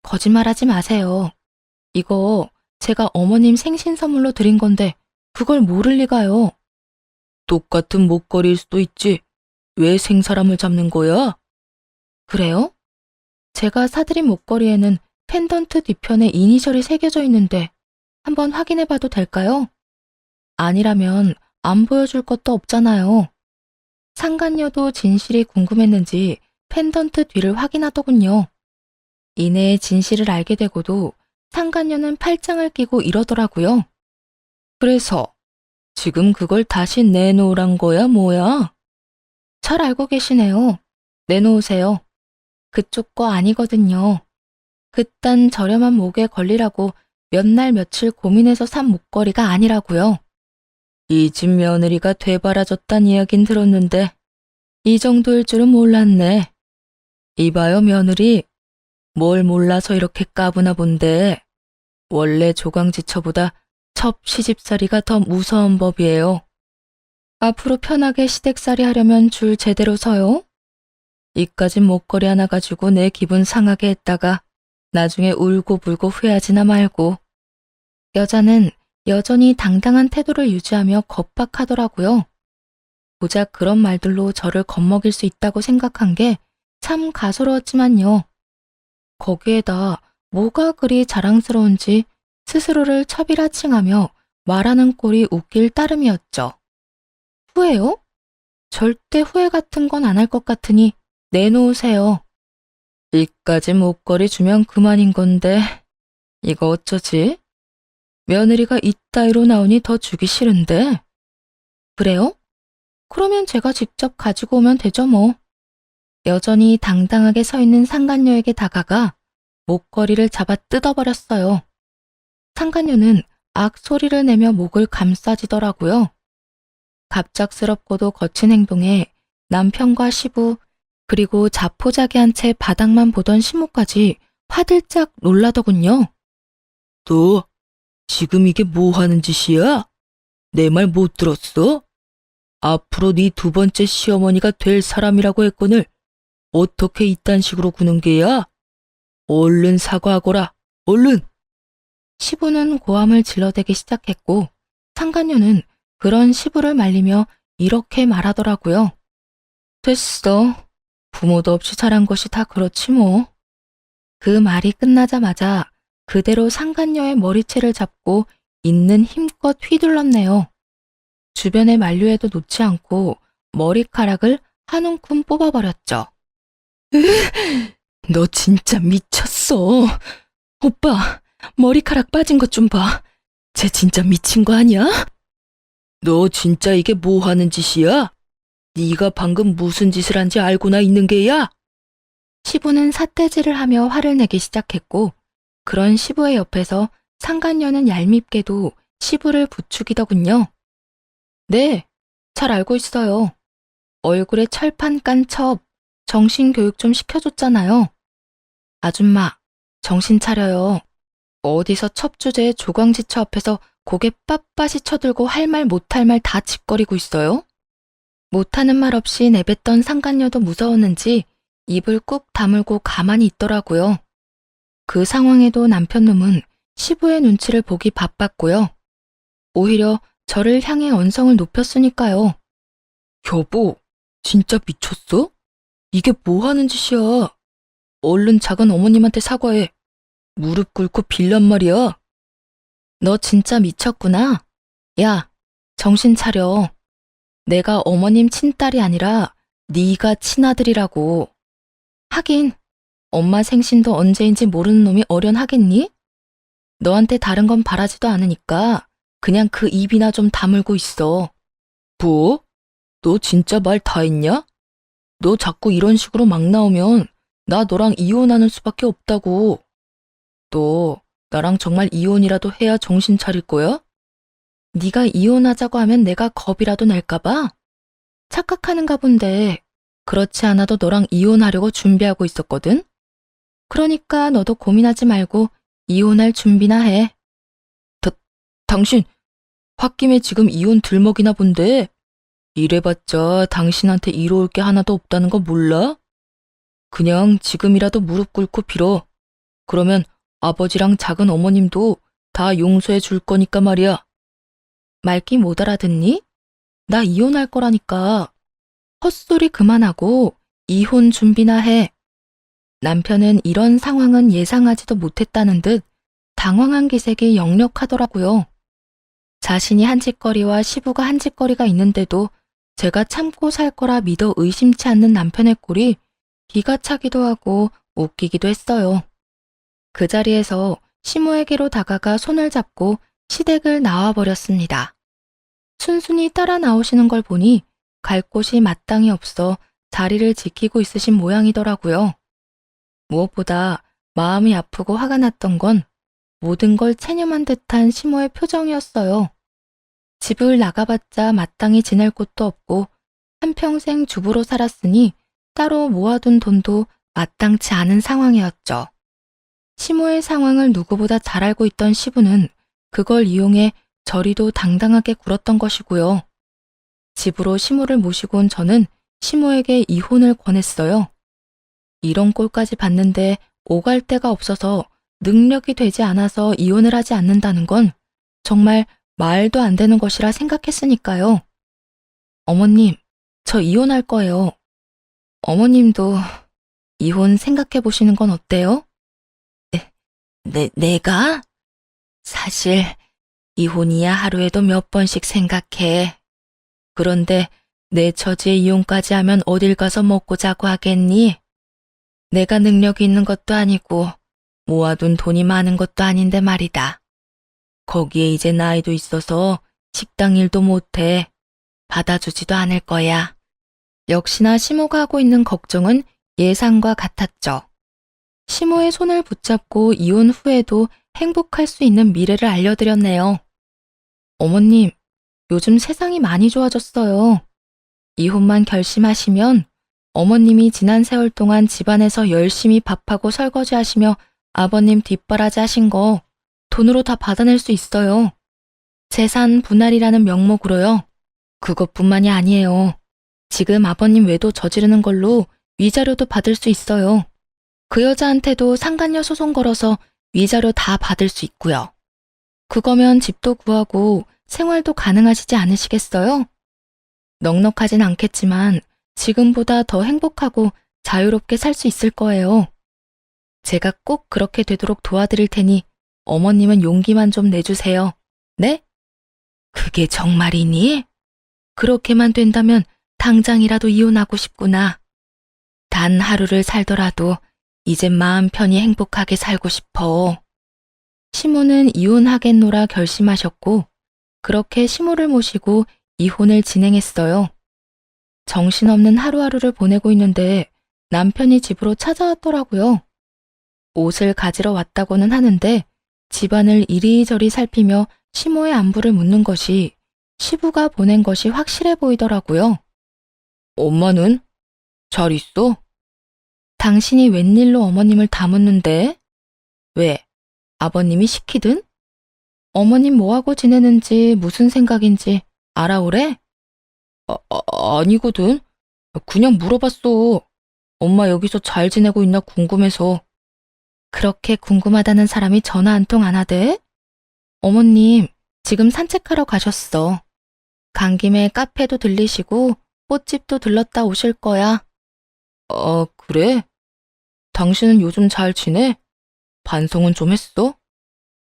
Speaker 1: 거짓말하지 마세요. 이거 제가 어머님 생신 선물로 드린 건데 그걸 모를 리가요.
Speaker 2: 똑같은 목걸이일 수도 있지. 왜 생사람을 잡는 거야?
Speaker 1: 그래요? 제가 사드린 목걸이에는 펜던트 뒤편에 이니셜이 새겨져 있는데 한번 확인해 봐도 될까요? 아니라면 안 보여줄 것도 없잖아요. 상간녀도 진실이 궁금했는지 펜던트 뒤를 확인하더군요. 이내 진실을 알게 되고도 상간녀는 팔짱을 끼고 이러더라고요.
Speaker 2: 그래서 지금 그걸 다시 내놓으란 거야, 뭐야?
Speaker 1: 잘 알고 계시네요. 내놓으세요. 그쪽 거 아니거든요. 그딴 저렴한 목에 걸리라고 몇 날 며칠 고민해서 산 목걸이가 아니라고요.
Speaker 2: 이 집 며느리가 되바라졌단 이야긴 들었는데 이 정도일 줄은 몰랐네. 이봐요, 며느리. 뭘 몰라서 이렇게 까부나 본데 원래 조강지처보다 첩 시집살이가 더 무서운 법이에요.
Speaker 1: 앞으로 편하게 시댁살이 하려면 줄 제대로 서요.
Speaker 2: 이까진 목걸이 하나 가지고 내 기분 상하게 했다가 나중에 울고불고 후회하지나 말고.
Speaker 1: 여자는 여전히 당당한 태도를 유지하며 겁박하더라고요. 고작 그런 말들로 저를 겁먹일 수 있다고 생각한 게 참 가소로웠지만요. 거기에다 뭐가 그리 자랑스러운지 스스로를 처비라칭하며 말하는 꼴이 웃길 따름이었죠. 후회요? 절대 후회 같은 건 안 할 것 같으니 내놓으세요.
Speaker 2: 이까지 목걸이 주면 그만인 건데 이거 어쩌지? 며느리가 이따위로 나오니 더 주기 싫은데.
Speaker 1: 그래요? 그러면 제가 직접 가지고 오면 되죠 뭐. 여전히 당당하게 서 있는 상간녀에게 다가가 목걸이를 잡아 뜯어버렸어요. 상간녀는 악 소리를 내며 목을 감싸지더라고요. 갑작스럽고도 거친 행동에 남편과 시부 그리고 자포자기한 채 바닥만 보던 시모까지 화들짝 놀라더군요.
Speaker 2: 너 지금 이게 뭐 하는 짓이야? 내 말 못 들었어? 앞으로 네 두 번째 시어머니가 될 사람이라고 했거늘 어떻게 이딴 식으로 구는 게야? 얼른 사과하거라, 얼른!
Speaker 1: 시부는 고함을 질러대기 시작했고 상간녀는 그런 시부를 말리며 이렇게 말하더라고요. 됐어. 부모도 없이 자란 것이 다 그렇지 뭐. 그 말이 끝나자마자 그대로 상간녀의 머리채를 잡고 있는 힘껏 휘둘렀네요. 주변의 만류에도 놓지 않고 머리카락을 한 움큼 뽑아버렸죠.
Speaker 2: 너 진짜 미쳤어. 오빠, 머리카락 빠진 것 좀 봐. 쟤 진짜 미친 거 아니야? 너 진짜 이게 뭐 하는 짓이야? 네가 방금 무슨 짓을 한지 알고나 있는 게야?
Speaker 1: 시부는 삿대질을 하며 화를 내기 시작했고 그런 시부의 옆에서 상간녀는 얄밉게도 시부를 부추기더군요. 네, 잘 알고 있어요. 얼굴에 철판 깐 첩, 정신교육 좀 시켜줬잖아요. 아줌마, 정신 차려요. 어디서 첩 주제에 조광지처 앞에서 고개 빳빳이 쳐들고 할 말 못할 말 다 짓거리고 있어요? 못하는 말 없이 내뱉던 상간녀도 무서웠는지 입을 꾹 다물고 가만히 있더라고요. 그 상황에도 남편놈은 시부의 눈치를 보기 바빴고요. 오히려 저를 향해 언성을 높였으니까요.
Speaker 2: 여보, 진짜 미쳤어? 이게 뭐 하는 짓이야? 얼른 작은 어머님한테 사과해. 무릎 꿇고 빌란 말이야.
Speaker 1: 너 진짜 미쳤구나. 야, 정신 차려. 내가 어머님 친딸이 아니라 네가 친아들이라고. 하긴 엄마 생신도 언제인지 모르는 놈이 어련하겠니? 너한테 다른 건 바라지도 않으니까 그냥 그 입이나 좀 다물고 있어.
Speaker 2: 뭐? 너 진짜 말 다 했냐? 너 자꾸 이런 식으로 막 나오면 나 너랑 이혼하는 수밖에 없다고. 너 나랑 정말 이혼이라도 해야 정신 차릴 거야?
Speaker 1: 네가 이혼하자고 하면 내가 겁이라도 날까 봐? 착각하는가 본데 그렇지 않아도 너랑 이혼하려고 준비하고 있었거든? 그러니까 너도 고민하지 말고 이혼할 준비나 해.
Speaker 2: 당신 홧김에 지금 이혼 들먹이나 본데 이래봤자 당신한테 이로울 게 하나도 없다는 거 몰라? 그냥 지금이라도 무릎 꿇고 빌어. 그러면 아버지랑 작은 어머님도 다 용서해 줄 거니까 말이야.
Speaker 1: 말귀 못 알아듣니? 나 이혼할 거라니까. 헛소리 그만하고 이혼 준비나 해. 남편은 이런 상황은 예상하지도 못했다는 듯 당황한 기색이 역력하더라고요. 자신이 한 짓거리와 시부가 한 짓거리가 있는데도 제가 참고 살 거라 믿어 의심치 않는 남편의 꼴이 기가 차기도 하고 웃기기도 했어요. 그 자리에서 시모에게로 다가가 손을 잡고 시댁을 나와버렸습니다. 순순히 따라 나오시는 걸 보니 갈 곳이 마땅히 없어 자리를 지키고 있으신 모양이더라고요. 무엇보다 마음이 아프고 화가 났던 건 모든 걸 체념한 듯한 시모의 표정이었어요. 집을 나가봤자 마땅히 지낼 곳도 없고 한평생 주부로 살았으니 따로 모아둔 돈도 마땅치 않은 상황이었죠. 시모의 상황을 누구보다 잘 알고 있던 시부는 그걸 이용해 저리도 당당하게 굴었던 것이고요. 집으로 시모를 모시고 온 저는 시모에게 이혼을 권했어요. 이런 꼴까지 봤는데 오갈 데가 없어서 능력이 되지 않아서 이혼을 하지 않는다는 건 정말 말도 안 되는 것이라 생각했으니까요. 어머님, 저 이혼할 거예요. 어머님도 이혼 생각해 보시는 건 어때요? 내가? 사실 이혼이야 하루에도 몇 번씩 생각해. 그런데 내 처지에 이혼까지 하면 어딜 가서 먹고 자고 하겠니? 내가 능력이 있는 것도 아니고 모아둔 돈이 많은 것도 아닌데 말이다. 거기에 이제 나이도 있어서 식당 일도 못해. 받아주지도 않을 거야. 역시나 시모가 하고 있는 걱정은 예상과 같았죠. 시모의 손을 붙잡고 이혼 후에도 행복할 수 있는 미래를 알려드렸네요. 어머님, 요즘 세상이 많이 좋아졌어요. 이혼만 결심하시면 어머님이 지난 세월 동안 집안에서 열심히 밥하고 설거지 하시며 아버님 뒷바라지 하신 거 돈으로 다 받아낼 수 있어요. 재산 분할이라는 명목으로요. 그것뿐만이 아니에요. 지금 아버님 외도 저지르는 걸로 위자료도 받을 수 있어요. 그 여자한테도 상간녀 소송 걸어서 위자료 다 받을 수 있고요. 그거면 집도 구하고 생활도 가능하시지 않으시겠어요? 넉넉하진 않겠지만 지금보다 더 행복하고 자유롭게 살 수 있을 거예요. 제가 꼭 그렇게 되도록 도와드릴 테니 어머님은 용기만 좀 내주세요. 네? 그게 정말이니? 그렇게만 된다면 당장이라도 이혼하고 싶구나. 단 하루를 살더라도 이젠 마음 편히 행복하게 살고 싶어. 시모는 이혼하겠노라 결심하셨고 그렇게 시모를 모시고 이혼을 진행했어요. 정신없는 하루하루를 보내고 있는데 남편이 집으로 찾아왔더라고요. 옷을 가지러 왔다고는 하는데 집안을 이리저리 살피며 시모의 안부를 묻는 것이 시부가 보낸 것이 확실해 보이더라고요. 엄마는? 잘 있어? 당신이 웬일로 어머님을 다 묻는데? 왜? 아버님이 시키든? 어머님 뭐하고 지내는지 무슨 생각인지 알아오래? 아니거든. 그냥 물어봤어. 엄마 여기서 잘 지내고 있나 궁금해서. 그렇게 궁금하다는 사람이 전화 한 통 안 하대? 어머님, 지금 산책하러 가셨어. 간 김에 카페도 들리시고 꽃집도 들렀다 오실 거야. 그래? 당신은 요즘 잘 지내? 반성은 좀 했어?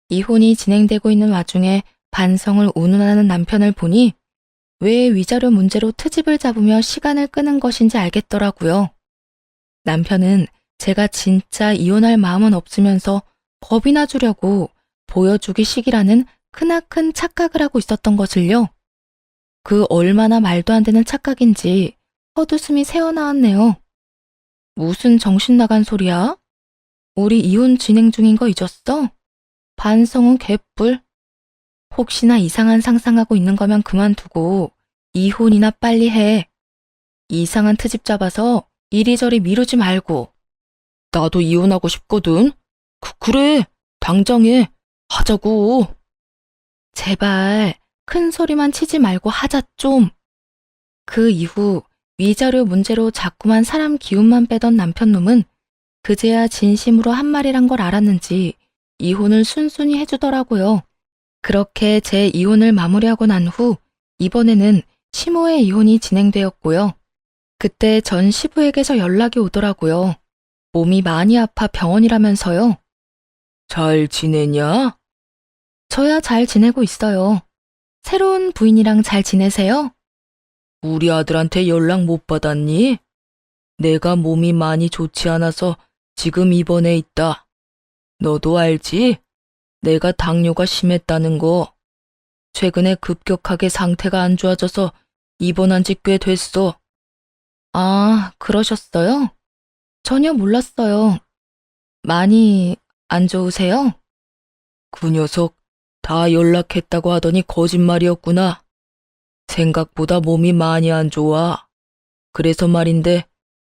Speaker 1: 이혼이 진행되고 있는 와중에 반성을 운운하는 남편을 보니 왜 위자료 문제로 트집을 잡으며 시간을 끄는 것인지 알겠더라고요. 남편은 제가 진짜 이혼할 마음은 없으면서 겁이나 주려고 보여주기식이라는 크나큰 착각을 하고 있었던 것을요. 그 얼마나 말도 안 되는 착각인지 헛웃음이 새어나왔네요. 무슨 정신 나간 소리야? 우리 이혼 진행 중인 거 잊었어? 반성은 개뿔. 혹시나 이상한 상상하고 있는 거면 그만두고 이혼이나 빨리 해. 이상한 트집 잡아서 이리저리 미루지 말고. 나도 이혼하고 싶거든. 그래, 당장 해. 하자고. 제발 큰 소리만 치지 말고 하자 좀. 그 이후 위자료 문제로 자꾸만 사람 기운만 빼던 남편놈은 그제야 진심으로 한 말이란 걸 알았는지 이혼을 순순히 해주더라고요. 그렇게 제 이혼을 마무리하고 난 후 이번에는 시모의 이혼이 진행되었고요. 그때 전 시부에게서 연락이 오더라고요. 몸이 많이 아파 병원이라면서요. 잘 지내냐? 저야 잘 지내고 있어요. 새로운 부인이랑 잘 지내세요? 우리 아들한테 연락 못 받았니? 내가 몸이 많이 좋지 않아서 지금 입원해 있다. 너도 알지? 내가 당뇨가 심했다는 거. 최근에 급격하게 상태가 안 좋아져서 입원한 지 꽤 됐어. 아, 그러셨어요? 전혀 몰랐어요. 많이 안 좋으세요? 그 녀석 다 연락했다고 하더니 거짓말이었구나. 생각보다 몸이 많이 안 좋아. 그래서 말인데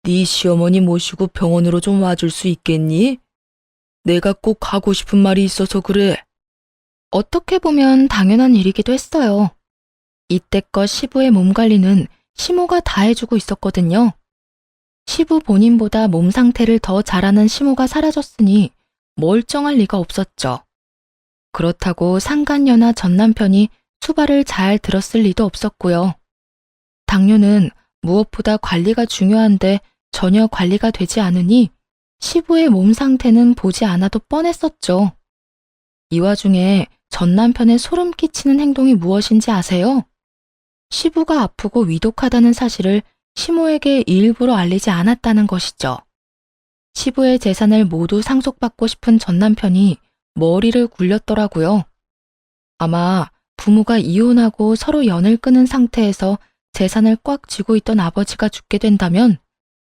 Speaker 1: 네 시어머니 모시고 병원으로 좀 와줄 수 있겠니? 내가 꼭 하고 싶은 말이 있어서 그래. 어떻게 보면 당연한 일이기도 했어요. 이때껏 시부의 몸 관리는 시모가 다 해주고 있었거든요. 시부 본인보다 몸 상태를 더 잘하는 시모가 사라졌으니 멀쩡할 리가 없었죠. 그렇다고 상간녀나 전 남편이 수발을 잘 들었을 리도 없었고요. 당뇨는 무엇보다 관리가 중요한데 전혀 관리가 되지 않으니 시부의 몸 상태는 보지 않아도 뻔했었죠. 이 와중에 전 남편의 소름 끼치는 행동이 무엇인지 아세요? 시부가 아프고 위독하다는 사실을 시모에게 일부러 알리지 않았다는 것이죠. 시부의 재산을 모두 상속받고 싶은 전 남편이 머리를 굴렸더라고요. 아마 부모가 이혼하고 서로 연을 끊은 상태에서 재산을 꽉 쥐고 있던 아버지가 죽게 된다면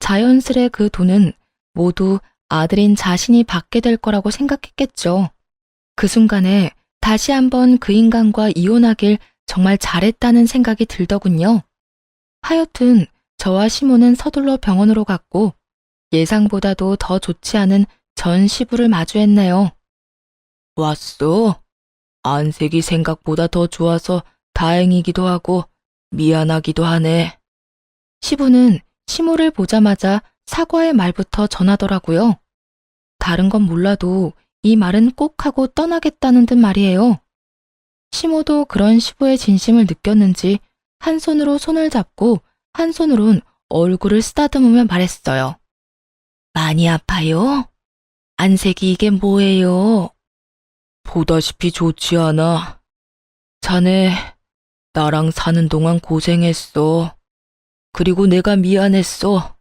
Speaker 1: 자연스레 그 돈은 모두 아들인 자신이 받게 될 거라고 생각했겠죠. 그 순간에 다시 한번 그 인간과 이혼하길 정말 잘했다는 생각이 들더군요. 하여튼 저와 시모는 서둘러 병원으로 갔고 예상보다도 더 좋지 않은 전 시부를 마주했네요.
Speaker 2: 왔어? 안색이 생각보다 더 좋아서 다행이기도 하고 미안하기도 하네.
Speaker 1: 시부는 시모를 보자마자 사과의 말부터 전하더라고요. 다른 건 몰라도 이 말은 꼭 하고 떠나겠다는 듯 말이에요. 시모도 그런 시부의 진심을 느꼈는지 한 손으로 손을 잡고 한 손으론 얼굴을 쓰다듬으며 말했어요. 많이 아파요? 안색이 이게 뭐예요?
Speaker 2: 보다시피 좋지 않아. 자네, 나랑 사는 동안 고생했어. 그리고 내가 미안했어.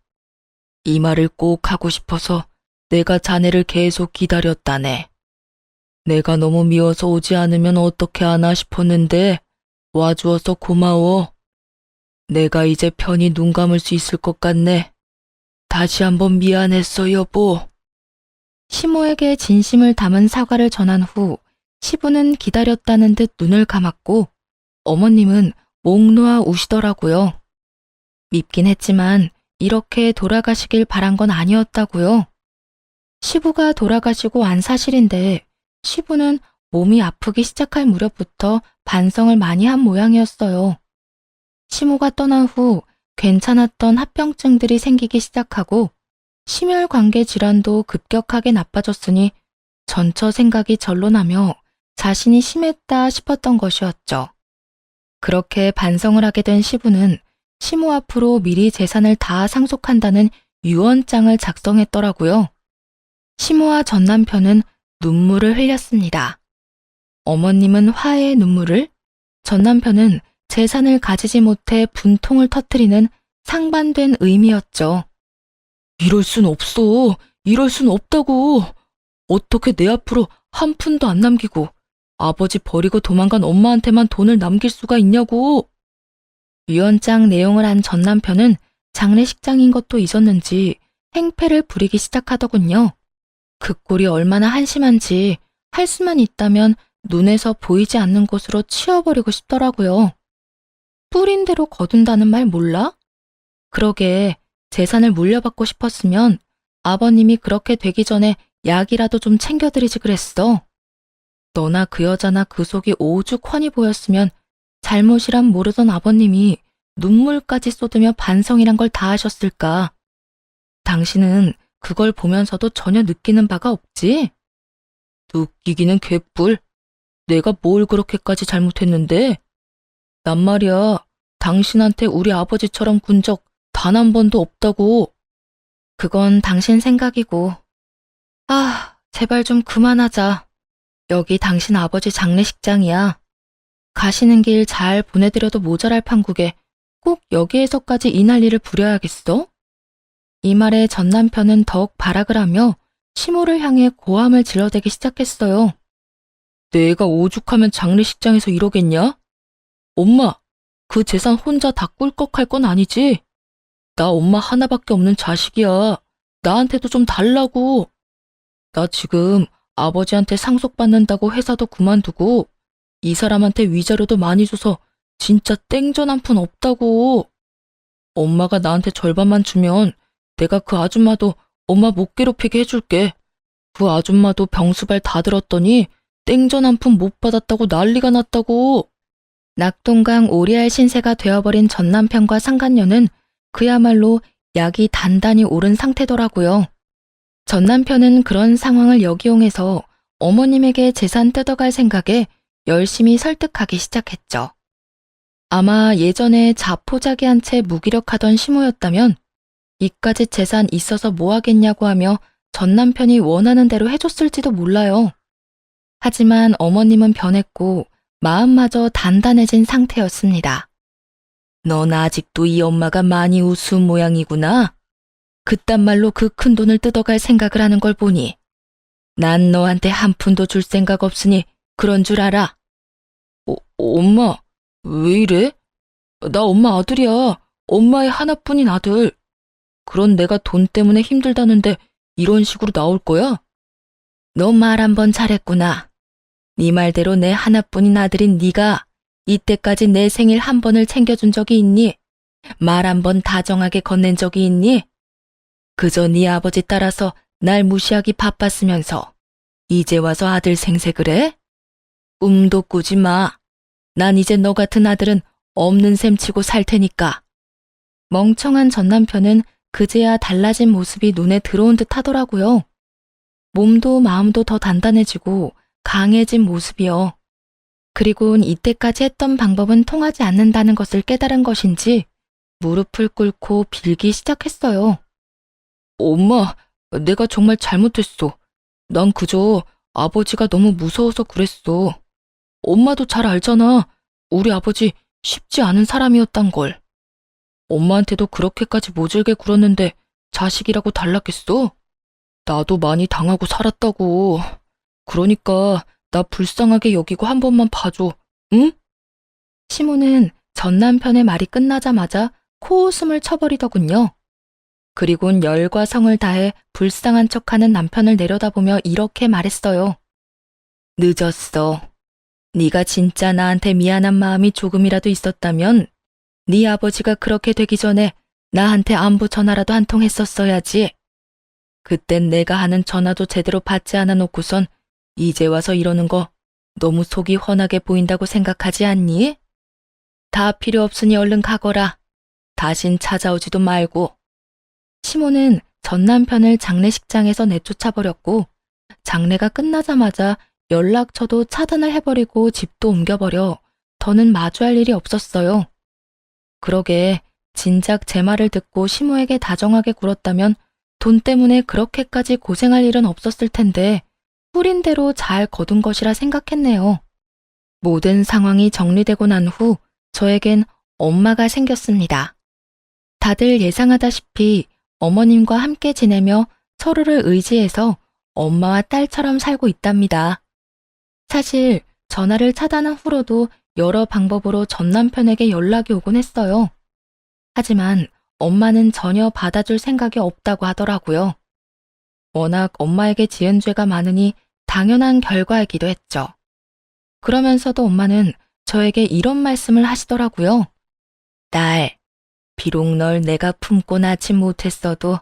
Speaker 2: 이 말을 꼭 하고 싶어서 내가 자네를 계속 기다렸다네. 내가 너무 미워서 오지 않으면 어떻게 하나 싶었는데 와주어서 고마워. 내가 이제 편히 눈 감을 수 있을 것 같네. 다시 한번 미안했어, 여보.
Speaker 1: 시모에게 진심을 담은 사과를 전한 후 시부는 기다렸다는 듯 눈을 감았고 어머님은 목 놓아 우시더라고요. 밉긴 했지만 이렇게 돌아가시길 바란 건 아니었다고요. 시부가 돌아가시고 안 사실인데 시부는 몸이 아프기 시작할 무렵부터 반성을 많이 한 모양이었어요. 시모가 떠난 후 괜찮았던 합병증들이 생기기 시작하고 심혈관계 질환도 급격하게 나빠졌으니 전처 생각이 절로 나며 자신이 심했다 싶었던 것이었죠. 그렇게 반성을 하게 된 시부는 시모 앞으로 미리 재산을 다 상속한다는 유언장을 작성했더라고요. 시모와 전 남편은 눈물을 흘렸습니다. 어머님은 화해의 눈물을, 전 남편은 재산을 가지지 못해 분통을 터뜨리는 상반된 의미였죠.
Speaker 2: 이럴 순 없어. 이럴 순 없다고. 어떻게 내 앞으로 한 푼도 안 남기고 아버지 버리고 도망간 엄마한테만 돈을 남길 수가 있냐고.
Speaker 1: 유언장 내용을 안 전 남편은 장례식장인 것도 잊었는지 행패를 부리기 시작하더군요. 그 꼴이 얼마나 한심한지 할 수만 있다면 눈에서 보이지 않는 곳으로 치워버리고 싶더라고요. 뿌린 대로 거둔다는 말 몰라? 그러게 재산을 물려받고 싶었으면 아버님이 그렇게 되기 전에 약이라도 좀 챙겨드리지 그랬어. 너나 그 여자나 그 속이 오죽 훤히 보였으면 잘못이란 모르던 아버님이 눈물까지 쏟으며 반성이란 걸 다 하셨을까. 당신은 그걸 보면서도 전혀 느끼는 바가 없지?
Speaker 2: 느끼기는 개뿔. 내가 뭘 그렇게까지 잘못했는데? 난 말이야, 당신한테 우리 아버지처럼 군 적 단 한 번도 없다고.
Speaker 1: 그건 당신 생각이고. 아, 제발 좀 그만하자. 여기 당신 아버지 장례식장이야. 가시는 길 잘 보내드려도 모자랄 판국에 꼭 여기에서까지 이 난리를 부려야겠어? 이 말에 전 남편은 더욱 발악을 하며 시모를 향해 고함을 질러대기 시작했어요.
Speaker 2: 내가 오죽하면 장례식장에서 이러겠냐? 엄마, 그 재산 혼자 다 꿀꺽할 건 아니지? 나 엄마 하나밖에 없는 자식이야. 나한테도 좀 달라고. 나 지금 아버지한테 상속받는다고 회사도 그만두고 이 사람한테 위자료도 많이 줘서 진짜 땡전 한 푼 없다고. 엄마가 나한테 절반만 주면 내가 그 아줌마도 엄마 못 괴롭히게 해줄게. 그 아줌마도 병수발 다 들었더니 땡전 한 푼 못 받았다고 난리가 났다고.
Speaker 1: 낙동강 오리알 신세가 되어버린 전 남편과 상간녀는 그야말로 약이 단단히 오른 상태더라고요. 전 남편은 그런 상황을 역이용해서 어머님에게 재산 뜯어갈 생각에 열심히 설득하기 시작했죠. 아마 예전에 자포자기한 채 무기력하던 시모였다면 이까짓 재산 있어서 뭐 하겠냐고 하며 전 남편이 원하는 대로 해줬을지도 몰라요. 하지만 어머님은 변했고 마음마저 단단해진 상태였습니다. 넌 아직도 이 엄마가 많이 우스운 모양이구나. 그딴 말로 그 큰 돈을 뜯어갈 생각을 하는 걸 보니 난 너한테 한 푼도 줄 생각 없으니 그런 줄 알아.
Speaker 2: 엄마, 왜 이래? 나 엄마 아들이야. 엄마의 하나뿐인 아들. 그런 내가 돈 때문에 힘들다는데 이런 식으로 나올 거야?
Speaker 1: 너 말 한 번 잘했구나. 네 말대로 내 하나뿐인 아들인 네가 이때까지 내 생일 한 번을 챙겨준 적이 있니? 말 한 번 다정하게 건넨 적이 있니? 그저 네 아버지 따라서 날 무시하기 바빴으면서 이제 와서 아들 생색을 해? 꿈도 꾸지 마. 난 이제 너 같은 아들은 없는 셈 치고 살 테니까. 멍청한 전 남편은 그제야 달라진 모습이 눈에 들어온 듯 하더라고요. 몸도 마음도 더 단단해지고 강해진 모습이요. 그리곤 이때까지 했던 방법은 통하지 않는다는 것을 깨달은 것인지 무릎을 꿇고 빌기 시작했어요.
Speaker 2: 엄마, 내가 정말 잘못했어. 난 그저 아버지가 너무 무서워서 그랬어. 엄마도 잘 알잖아. 우리 아버지 쉽지 않은 사람이었단 걸. 엄마한테도 그렇게까지 모질게 굴었는데 자식이라고 달랐겠어? 나도 많이 당하고 살았다고. 그러니까 나 불쌍하게 여기고 한 번만 봐줘, 응?
Speaker 1: 시모는 전 남편의 말이 끝나자마자 코웃음을 쳐버리더군요. 그리곤 열과 성을 다해 불쌍한 척하는 남편을 내려다보며 이렇게 말했어요. 늦었어. 네가 진짜 나한테 미안한 마음이 조금이라도 있었다면 네 아버지가 그렇게 되기 전에 나한테 안부 전화라도 한 통 했었어야지. 그땐 내가 하는 전화도 제대로 받지 않아 놓고선 이제 와서 이러는 거 너무 속이 훤하게 보인다고 생각하지 않니? 다 필요 없으니 얼른 가거라. 다신 찾아오지도 말고. 시모는 전 남편을 장례식장에서 내쫓아버렸고 장례가 끝나자마자 연락처도 차단을 해버리고 집도 옮겨버려 더는 마주할 일이 없었어요. 그러게 진작 제 말을 듣고 시모에게 다정하게 굴었다면 돈 때문에 그렇게까지 고생할 일은 없었을 텐데 뿌린 대로 잘 거둔 것이라 생각했네요. 모든 상황이 정리되고 난 후 저에겐 엄마가 생겼습니다. 다들 예상하다시피 어머님과 함께 지내며 서로를 의지해서 엄마와 딸처럼 살고 있답니다. 사실 전화를 차단한 후로도 여러 방법으로 전 남편에게 연락이 오곤 했어요. 하지만 엄마는 전혀 받아줄 생각이 없다고 하더라고요. 워낙 엄마에게 지은 죄가 많으니 당연한 결과이기도 했죠. 그러면서도 엄마는 저에게 이런 말씀을 하시더라고요. 딸, 비록 널 내가 품고 낳지 못했어도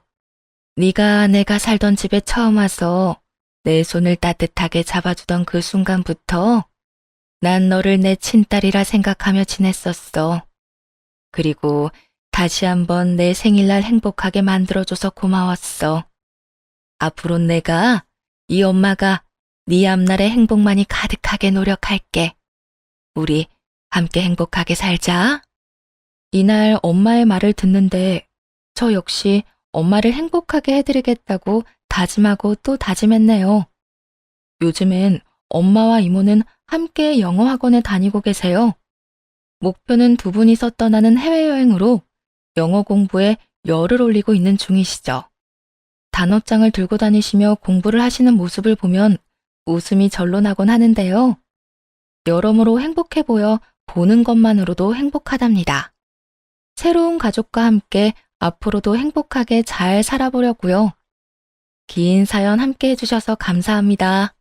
Speaker 1: 네가 내가 살던 집에 처음 와서 내 손을 따뜻하게 잡아주던 그 순간부터 난 너를 내 친딸이라 생각하며 지냈었어. 그리고 다시 한번 내 생일날 행복하게 만들어줘서 고마웠어. 앞으로 내가 이 엄마가 네 앞날의 행복만이 가득하게 노력할게. 우리 함께 행복하게 살자. 이날 엄마의 말을 듣는데 저 역시 엄마를 행복하게 해드리겠다고 다짐하고 또 다짐했네요. 요즘엔 엄마와 이모는 함께 영어 학원에 다니고 계세요. 목표는 두 분이서 떠나는 해외여행으로 영어 공부에 열을 올리고 있는 중이시죠. 단어장을 들고 다니시며 공부를 하시는 모습을 보면 웃음이 절로 나곤 하는데요. 여러모로 행복해 보여 보는 것만으로도 행복하답니다. 새로운 가족과 함께 앞으로도 행복하게 잘 살아보려고요. 긴 사연 함께 해주셔서 감사합니다.